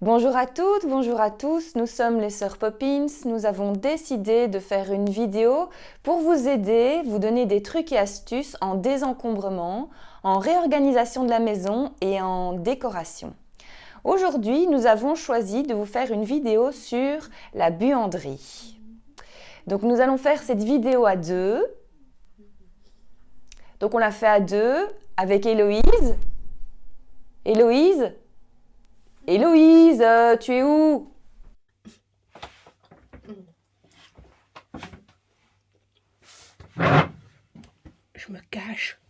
Bonjour à toutes, bonjour à tous, nous sommes les sœurs Poppins. Nous avons décidé de faire une vidéo pour vous aider, vous donner des trucs et astuces en désencombrement, en réorganisation de la maison et en décoration. Aujourd'hui, nous avons choisi de vous faire une vidéo sur la buanderie. Donc nous allons faire cette vidéo à deux. Donc on l'a fait à deux avec Héloïse. Héloïse? Héloïse, tu es où? Je me cache.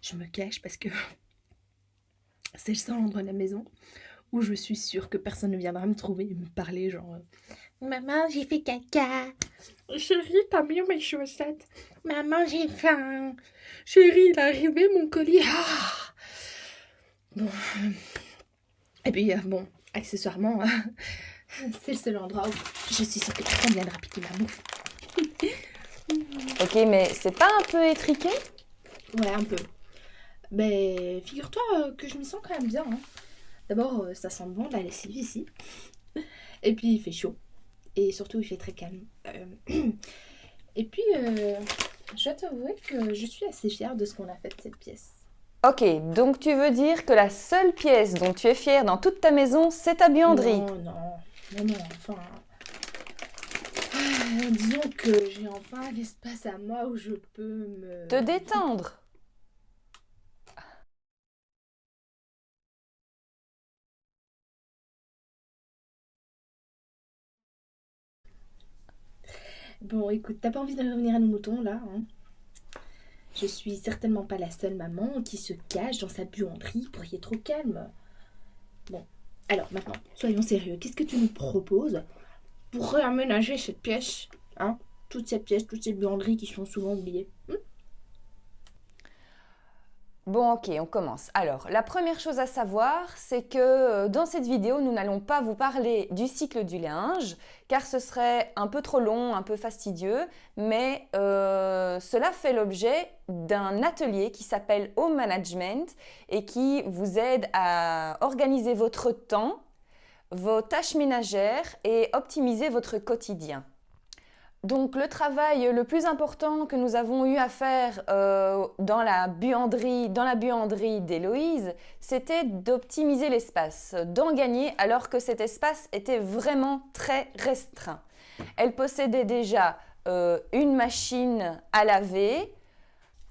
Je me cache parce que c'est le seul endroit de la maison où je suis sûre que personne ne viendra me trouver et me parler genre Maman, j'ai fait caca. Chérie, t'as mis mes chaussettes. Maman, j'ai faim. Chérie, il est arrivé mon colis. Ah bon. Et puis, bon, accessoirement, c'est le seul endroit où je suis sûre que personne viendra piquer ma bouffe. Ok, mais c'est pas un peu étriqué? Ouais, un peu. Mais figure-toi que je m'y sens quand même bien. Hein. D'abord, ça sent bon la lessive ici. Et puis, il fait chaud. Et surtout, il fait très calme. Et puis, je dois t'avouer que je suis assez fière de ce qu'on a fait de cette pièce. Ok, donc tu veux dire que la seule pièce dont tu es fière dans toute ta maison, c'est ta buanderie? Non, enfin... disons que j'ai enfin l'espace à moi où je peux me... Te détendre. Bon, écoute, t'as pas envie de revenir à nos moutons, là, hein? Je suis certainement pas la seule maman qui se cache dans sa buanderie pour y être trop calme. Bon, alors maintenant, soyons sérieux. Qu'est-ce que tu nous proposes pour réaménager cette pièce, hein? Toutes ces pièces, toutes ces buanderies qui sont souvent oubliées. Bon, ok, on commence. Alors, la première chose à savoir, c'est que dans cette vidéo, nous n'allons pas vous parler du cycle du linge, car ce serait un peu trop long, un peu fastidieux, mais cela fait l'objet d'un atelier qui s'appelle Home Management et qui vous aide à organiser votre temps, vos tâches ménagères et optimiser votre quotidien. Donc le travail le plus important que nous avons eu à faire dans la buanderie d'Héloïse, c'était d'optimiser l'espace, d'en gagner alors que cet espace était vraiment très restreint. Elle possédait déjà une machine à laver,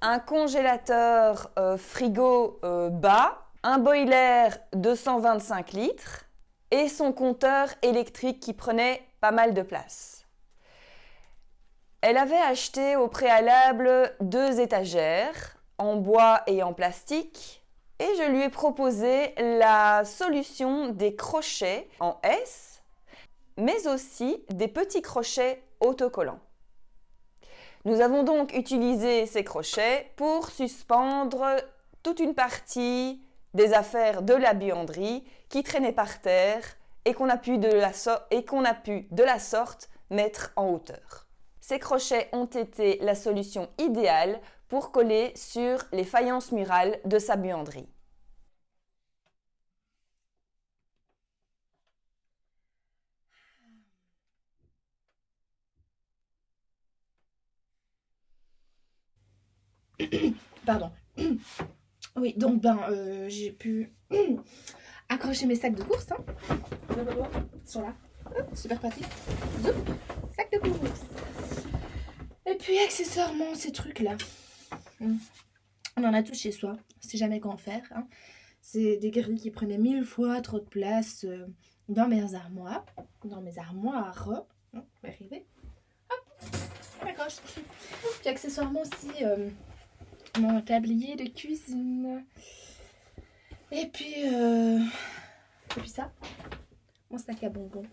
un congélateur frigo bas, un boiler de 125 litres et son compteur électrique qui prenait pas mal de place. Elle avait acheté au préalable 2 étagères en bois et en plastique et je lui ai proposé la solution des crochets en S, mais aussi des petits crochets autocollants. Nous avons donc utilisé ces crochets pour suspendre toute une partie des affaires de la buanderie qui traînaient par terre et qu'on a pu de la sorte mettre en hauteur. Ces crochets ont été la solution idéale pour coller sur les faïences murales de sa buanderie. Pardon. Oui, donc j'ai pu accrocher mes sacs de course. Hein. Ils sont là. Super pratique. Zoup, sac de course. Et puis accessoirement ces trucs-là. On en a tous chez soi. On sait jamais quoi en faire. Hein. C'est des grilles qui prenaient 1000 fois trop de place dans mes armoires. Dans mes armoires. On va arriver. Hop, on accroche. Puis accessoirement aussi mon tablier de cuisine. Et puis ça, mon sac à bonbons.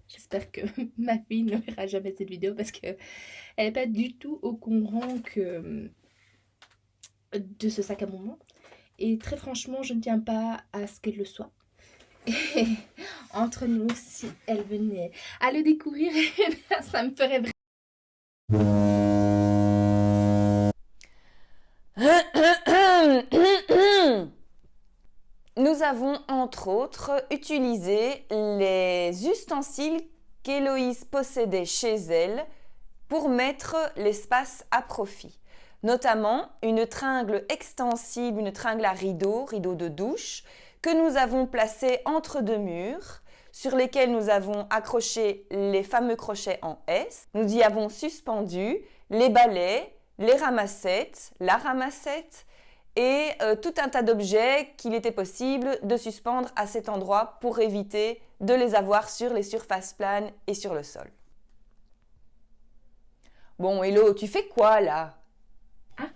J'espère que ma fille ne verra jamais cette vidéo parce que elle n'est pas du tout au courant de ce sac à bonbons. Et très franchement, je ne tiens pas à ce qu'elle le soit. Et entre nous, si elle venait à le découvrir, ça me ferait vraiment... nous avons entre autres utilisé les ustensiles qu'Héloïse possédait chez elle pour mettre l'espace à profit. Notamment une tringle extensible, une tringle à rideau de douche, que nous avons placée entre deux murs, sur lesquels nous avons accroché les fameux crochets en S. Nous y avons suspendu les balais, les ramassettes, la ramassette et tout un tas d'objets qu'il était possible de suspendre à cet endroit pour éviter de les avoir sur les surfaces planes et sur le sol. Bon, Hello, tu fais quoi là? Ah,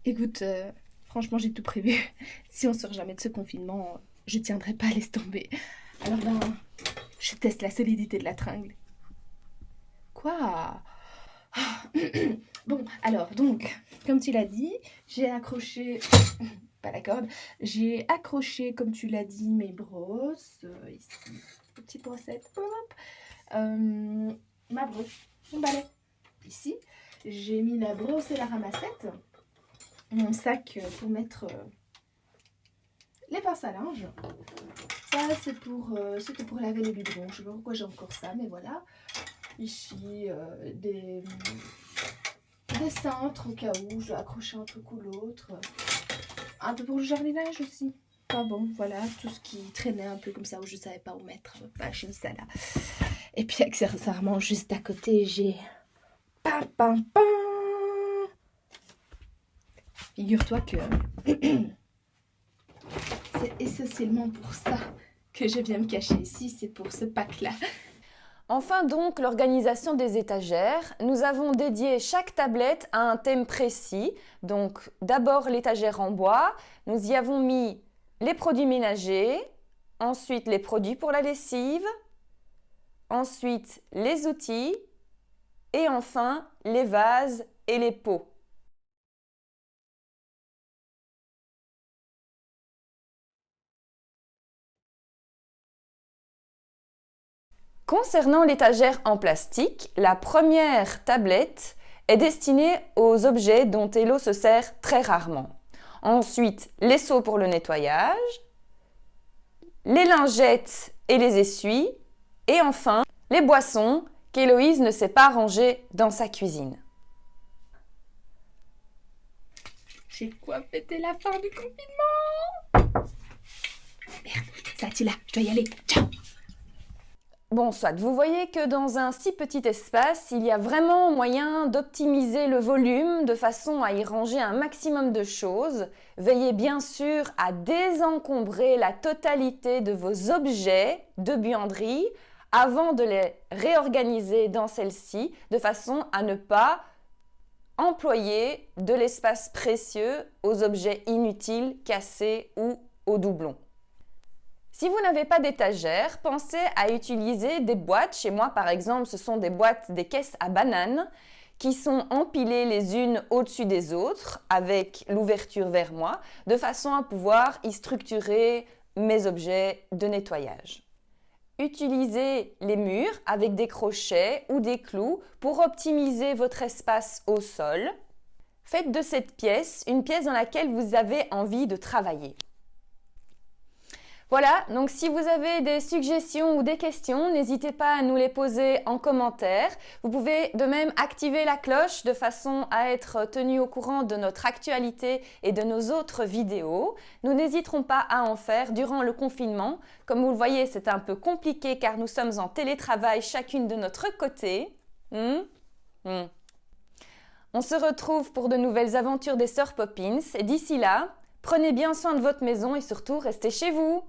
écoute, franchement, j'ai tout prévu. Si on sort jamais de ce confinement, je tiendrai pas à laisser tomber. Alors ben, je teste la solidité de la tringle. Quoi? Bon, alors, donc, comme tu l'as dit, j'ai accroché... pas la corde. J'ai accroché, comme tu l'as dit, mes brosses. Ici, petite brossette. Hop. Ma brosse, mon balai. Ici, j'ai mis la brosse et la ramassette. Mon sac pour mettre les pinces à linge. Ça, c'était pour laver les biberons. Je sais pas pourquoi j'ai encore ça, mais voilà. Ici, des cintres au cas où je dois accrocher un truc ou l'autre. Un peu pour le jardinage aussi. Ah bon, voilà, tout ce qui traînait un peu comme ça où je savais pas où mettre. Bah, j'ai mis ça là. Et puis accessoirement, juste à côté, j'ai... Pam, pam, pam. Figure-toi que c'est essentiellement pour ça que je viens me cacher ici, c'est pour ce pack-là. Enfin donc, l'organisation des étagères. Nous avons dédié chaque tablette à un thème précis. Donc d'abord l'étagère en bois, nous y avons mis les produits ménagers, ensuite les produits pour la lessive, ensuite les outils et enfin les vases et les pots. Concernant l'étagère en plastique, la première tablette est destinée aux objets dont Hello se sert très rarement. Ensuite, les seaux pour le nettoyage, les lingettes et les essuies, et enfin, les boissons qu'Héloïse ne sait pas ranger dans sa cuisine. J'ai quoi fêter la fin du confinement? Merde, ça Attila, je dois y aller. Ciao! Bon, soit, vous voyez que dans un si petit espace, il y a vraiment moyen d'optimiser le volume de façon à y ranger un maximum de choses. Veillez bien sûr à désencombrer la totalité de vos objets de buanderie avant de les réorganiser dans celle-ci, de façon à ne pas employer de l'espace précieux aux objets inutiles, cassés ou aux doublons. Si vous n'avez pas d'étagère, pensez à utiliser des boîtes. Chez moi, par exemple, ce sont des caisses à bananes qui sont empilées les unes au-dessus des autres avec l'ouverture vers moi, de façon à pouvoir y structurer mes objets de nettoyage. Utilisez les murs avec des crochets ou des clous pour optimiser votre espace au sol. Faites de cette pièce une pièce dans laquelle vous avez envie de travailler. Voilà, donc si vous avez des suggestions ou des questions, n'hésitez pas à nous les poser en commentaire. Vous pouvez de même activer la cloche de façon à être tenu au courant de notre actualité et de nos autres vidéos. Nous n'hésiterons pas à en faire durant le confinement. Comme vous le voyez, c'est un peu compliqué car nous sommes en télétravail chacune de notre côté. On se retrouve pour de nouvelles aventures des Sœurs Poppins et d'ici là, prenez bien soin de votre maison et surtout restez chez vous.